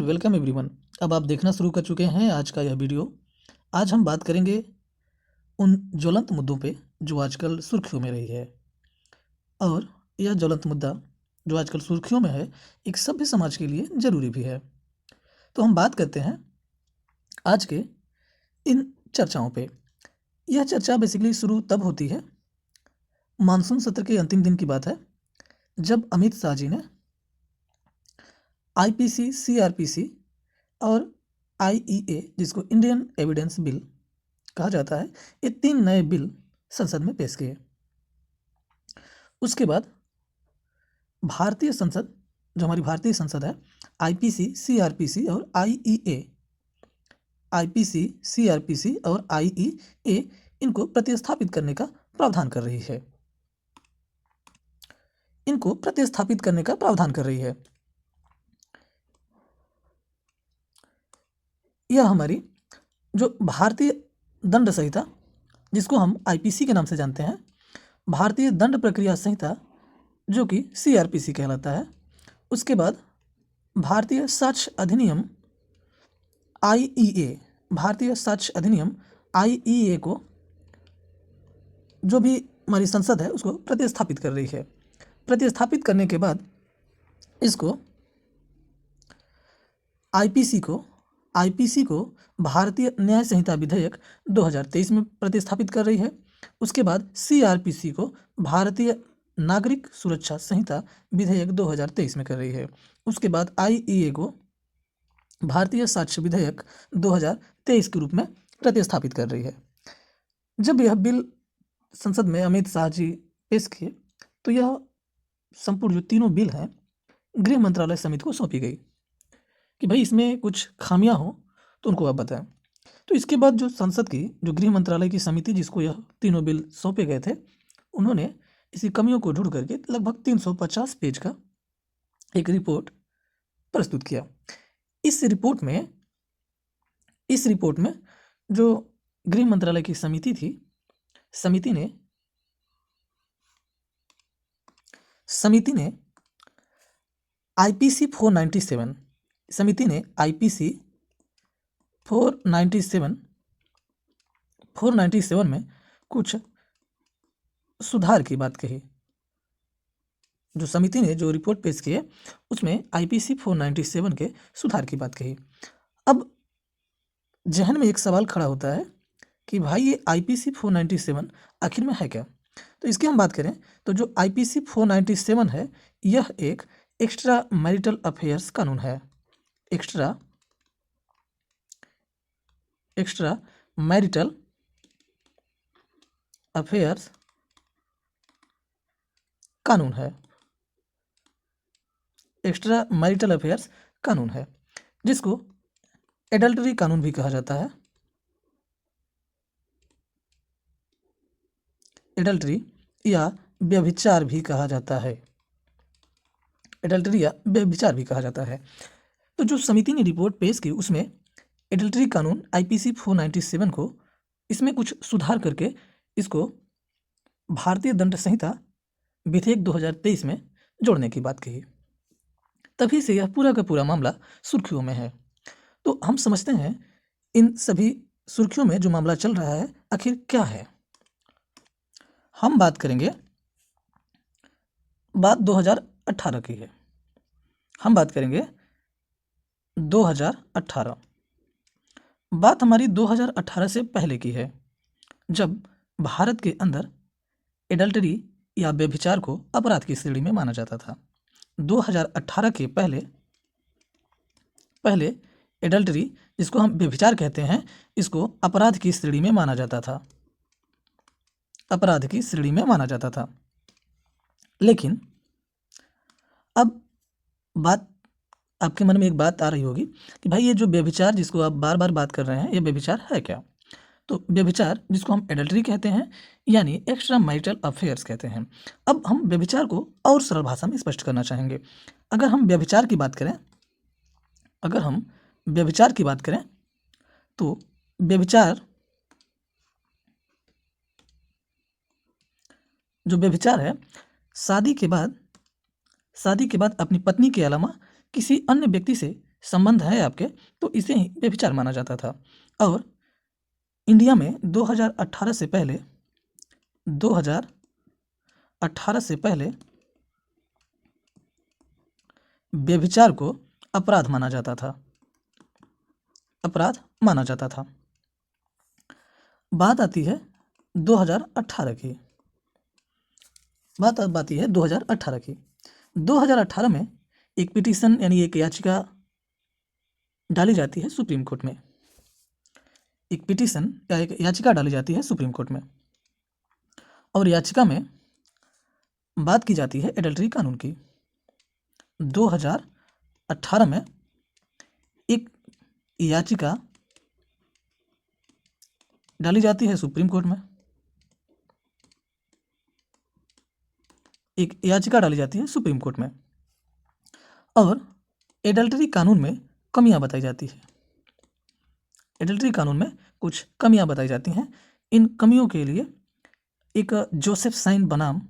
Welcome everyone. अब आप देखना शुरू कर चुके हैं आज का यह वीडियो। आज हम बात करेंगे उन ज्वलंत मुद्दों पे जो आजकल सुर्खियों में रही है। और यह ज्वलंत मुद्दा जो आजकल सुर्खियों में है, एक सभ्य समाज के लिए ज़रूरी भी है। तो हम बात करते हैं आज के इन चर्चाओं पे। यह चर्चा बेसिकली शुरू तब होती है, मानसून सत्र के अंतिम दिन की बात है, जब अमित शाह जी ने आईपीसी, सीआरपीसी और आईईए, जिसको इंडियन एविडेंस बिल कहा जाता है, ये 3 नए बिल संसद में पेश किए। उसके बाद भारतीय संसद, जो हमारी भारतीय संसद है, आईपीसी, सीआरपीसी और आईईए, आईपीसी, सीआरपीसी और आईईए इनको प्रतिस्थापित करने का प्रावधान कर रही है। इनको प्रतिस्थापित करने का प्रावधान कर रही है। यह हमारी जो भारतीय दंड संहिता, जिसको हम आईपीसी के नाम से जानते हैं, भारतीय दंड प्रक्रिया संहिता, जो कि सीआरपीसी कहलाता है, उसके बाद भारतीय साक्ष्य अधिनियम आईईए, भारतीय साक्ष्य अधिनियम आईईए को, जो भी हमारी संसद है, उसको प्रतिस्थापित कर रही है। प्रतिस्थापित करने के बाद इसको आईपीसी को भारतीय न्याय संहिता विधेयक 2023 में प्रतिस्थापित कर रही है। उसके बाद सीआरपीसी को भारतीय नागरिक सुरक्षा संहिता विधेयक 2023 में कर रही है। उसके बाद आईईए को भारतीय साक्ष्य विधेयक 2023 के रूप में प्रतिस्थापित कर रही है। जब यह बिल संसद में अमित शाह जी पेश किए, तो यह संपूर्ण जो तीनों बिल हैं, गृह मंत्रालय समिति को सौंपी गई कि भाई इसमें कुछ खामियां हो तो उनको आप बताएं। तो इसके बाद जो संसद की, जो गृह मंत्रालय की समिति, जिसको यह तीनों बिल सौंपे गए थे, उन्होंने इसी कमियों को ढूंढ करके लगभग 350 पेज का एक रिपोर्ट प्रस्तुत किया। इस रिपोर्ट में जो गृह मंत्रालय की समिति थी, समिति ने आईपीसी 497, समिति ने आईपीसी 497 में कुछ सुधार की बात कही। जो समिति ने जो रिपोर्ट पेश की है, उसमें आईपीसी 497 के सुधार की बात कही। अब जहन में एक सवाल खड़ा होता है कि भाई ये आईपीसी 497 आखिर में है क्या। तो इसकी हम बात करें तो जो आईपीसी 497 है, यह एक एक्स्ट्रा मैरिटल अफेयर्स कानून है। एक्स्ट्रा मैरिटल अफेयर्स कानून है। एक्स्ट्रा मैरिटल अफेयर्स कानून है, जिसको एडल्टरी कानून भी कहा जाता है। एडल्टरी या व्यभिचार भी कहा जाता है। एडल्टरी या व्यभिचार भी कहा जाता है। तो जो समिति ने रिपोर्ट पेश की, उसमें एडल्टरी कानून आईपीसी 497 को, इसमें कुछ सुधार करके इसको भारतीय दंड संहिता विधेयक 2023 में जोड़ने की बात कही। तभी से यह पूरा का पूरा मामला सुर्खियों में है। तो हम समझते हैं इन सभी सुर्खियों में जो मामला चल रहा है, आखिर क्या है। हम बात करेंगे, बात 2018 की है। हम बात करेंगे 2018। बात हमारी 2018 से पहले की है, जब भारत के अंदर एडल्टरी या व्यभिचार को अपराध की श्रेणी में माना जाता था। 2018 के पहले एडल्टरी, जिसको हम व्यभिचार कहते हैं, इसको अपराध की श्रेणी में माना जाता था। अपराध की श्रेणी में माना जाता था। लेकिन अब बात, आपके मन में एक बात आ रही होगी कि भाई ये जो व्यभिचार जिसको आप बार बार बात कर रहे हैं, ये व्यभिचार है क्या। तो व्यभिचार, जिसको हम एडल्टरी कहते हैं, यानी एक्स्ट्रा मैरिटल अफेयर्स कहते हैं। अब हम व्यभिचार को और सरल भाषा में स्पष्ट करना चाहेंगे। अगर हम व्यभिचार की बात करें, तो व्यभिचार, जो व्यभिचार है, शादी के बाद अपनी पत्नी के अलावा किसी अन्य व्यक्ति से संबंध है आपके तो इसे ही व्यभिचार माना जाता था। और इंडिया में 2018 से पहले 2018 से पहले व्यभिचार को अपराध माना जाता था, अपराध माना जाता था। बात आती है 2018 की, बात अब आती है 2018 की। 2018 में एक पिटीशन यानी एक याचिका डाली जाती है सुप्रीम कोर्ट में, एक पिटीशन या एक याचिका डाली जाती है सुप्रीम कोर्ट में, और याचिका में बात की जाती है एडल्ट्री कानून की। 2018 में एक याचिका डाली जाती है सुप्रीम कोर्ट में, एक याचिका डाली जाती है सुप्रीम कोर्ट में, और एडल्ट्री कानून में कमियां बताई जाती है। एडल्ट्री कानून में कुछ कमियां बताई जाती हैं। इन कमियों के लिए एक जोसेफ साइन बनाम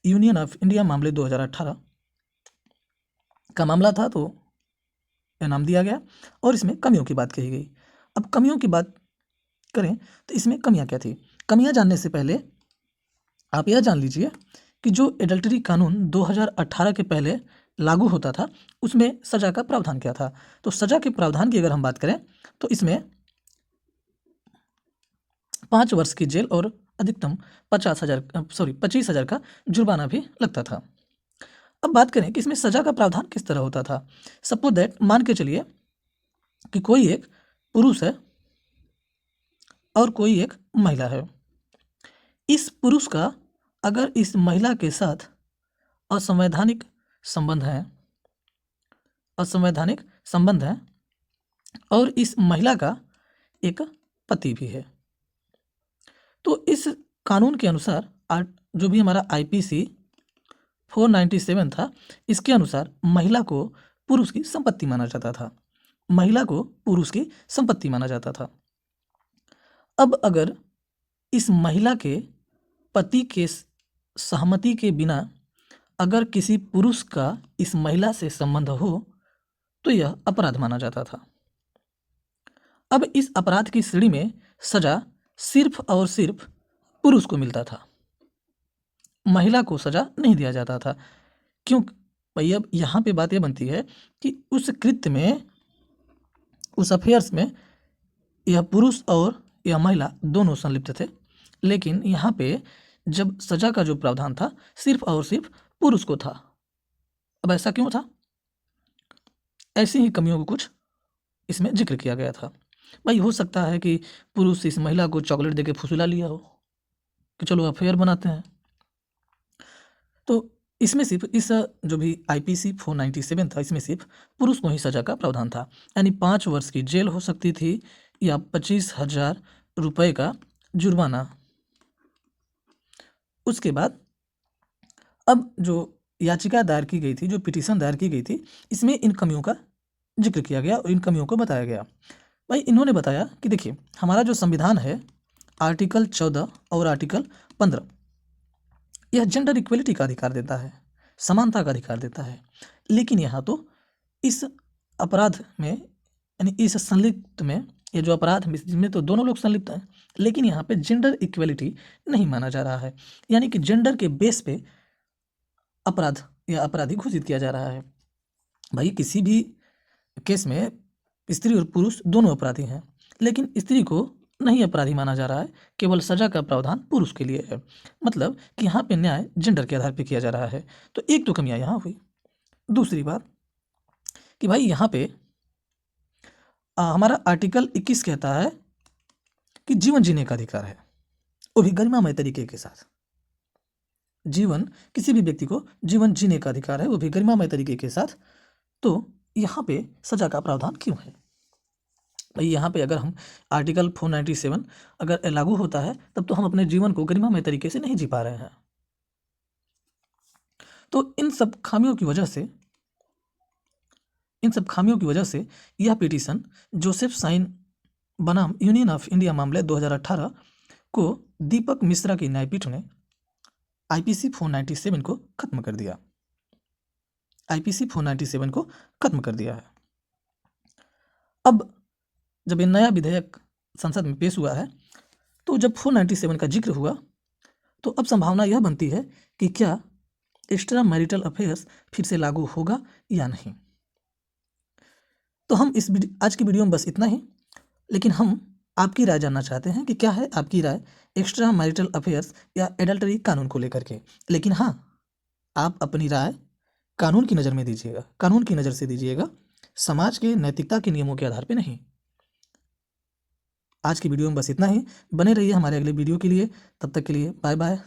यूनियन ऑफ इंडिया मामले 2018 का मामला था, तो यह नाम दिया गया और इसमें कमियों की बात कही गई। अब कमियों की बात करें तो इसमें कमियां क्या थी। कमियां जानने से पहले आप यह जान लीजिए कि जो एडल्ट्री कानून 2018 के पहले लागू होता था उसमें सजा का प्रावधान क्या था। तो सजा के प्रावधान की अगर हम बात करें तो इसमें 5 वर्ष की जेल और अधिकतम 25,000 का जुर्माना भी लगता था। अब बात करें कि इसमें सजा का प्रावधान किस तरह होता था। सपोज दैट, मान के चलिए कि कोई एक पुरुष है और कोई एक महिला है। इस पुरुष का अगर इस महिला के साथ असंवैधानिक संबंध है, असंवैधानिक संबंध है, और इस महिला का एक पति भी है, तो इस कानून के अनुसार जो भी हमारा आईपीसी 497 था, इसके अनुसार महिला को पुरुष की संपत्ति माना जाता था, महिला को पुरुष की संपत्ति माना जाता था। अब अगर इस महिला के पति के सहमति के बिना अगर किसी पुरुष का इस महिला से संबंध हो तो यह अपराध माना जाता था। अब इस अपराध की श्रेणी में सजा सिर्फ और सिर्फ पुरुष को मिलता था, महिला को सजा नहीं दिया जाता था। क्यों भाई, अब यहाँ पे बात यह बनती है कि उस कृत्य में, उस अफेयर्स में यह पुरुष और यह महिला दोनों संलिप्त थे, लेकिन यहाँ पे जब सजा का जो प्रावधान था सिर्फ और सिर्फ पुरुष को था। अब ऐसा क्यों था? ऐसी ही कमियों को कुछ इसमें जिक्र किया गया था। भाई हो सकता है कि पुरुष इस महिला को चॉकलेट देके फुसला लिया हो कि चलो अफेयर बनाते हैं, तो इसमें सिर्फ इस जो भी आईपीसी 497 था इसमें सिर्फ पुरुष को ही सजा का प्रावधान था, यानी 5 वर्ष की जेल हो सकती थी या 25,000 रुपये का जुर्माना। उसके बाद अब जो याचिका दायर की गई थी, जो पिटीशन दायर की गई थी, इसमें इन कमियों का जिक्र किया गया और इन कमियों को बताया गया। भाई इन्होंने बताया कि देखिए, हमारा जो संविधान है आर्टिकल 14 और आर्टिकल 15 यह जेंडर इक्वलिटी का अधिकार देता है, समानता का अधिकार देता है, लेकिन यहाँ तो इस अपराध में यानी इस संलिप्त में, ये जो अपराध में जिसमें तो दोनों लोग संलिप्त हैं, लेकिन यहाँ पे जेंडर इक्वलिटी नहीं माना जा रहा है, यानी कि जेंडर के बेस पे अपराध या अपराधी घोषित किया जा रहा है। भाई किसी भी केस में स्त्री और पुरुष दोनों अपराधी हैं, लेकिन स्त्री को नहीं अपराधी माना जा रहा है, केवल सजा का प्रावधान पुरुष के लिए है। मतलब कि यहाँ पे न्याय जेंडर के आधार पे किया जा रहा है। तो एक तो कमियां यहाँ हुई। दूसरी बात कि भाई यहाँ पे हमारा आर्टिकल 21 कहता है कि जीवन जीने का अधिकार है, वो भी गरिमामय तरीके के साथ। जीवन, किसी भी व्यक्ति को जीवन जीने का अधिकार है, वो भी गरिमामय तरीके के साथ। तो यहाँ पे सजा का प्रावधान क्यों है? भाई यहाँ पे अगर हम आर्टिकल 497 अगर लागू होता है तब तो हम अपने जीवन को गरिमामय तरीके से नहीं जी पा रहे हैं। तो इन सब खामियों की वजह से यह पिटीशन जोसेफ साइन बनाम यूनियन ऑफ इंडिया मामले 2018 को दीपक मिश्रा की न्यायपीठ ने आईपीसी 497 को खत्म कर दिया। आईपीसी 497 को खत्म कर दिया है। अब जब ये नया विधेयक संसद में पेश हुआ है, तो जब 497 का जिक्र हुआ, तो अब संभावना यह बनती है कि क्या एक्स्ट्रा मैरिटल अफेयर्स फिर से लागू होगा या नहीं। तो हम आज की वीडियो में बस इतना ही, लेकिन हम आपकी राय जानना चाहते हैं कि क्या है आपकी राय एक्स्ट्रा मैरिटल अफेयर्स या एडल्टरी कानून को लेकर के। लेकिन हाँ, आप अपनी राय कानून की नज़र में दीजिएगा, कानून की नज़र से दीजिएगा, समाज के नैतिकता के नियमों के आधार पर नहीं। आज की वीडियो में बस इतना ही। बने रहिए हमारे अगले वीडियो के लिए। तब तक के लिए बाय बाय।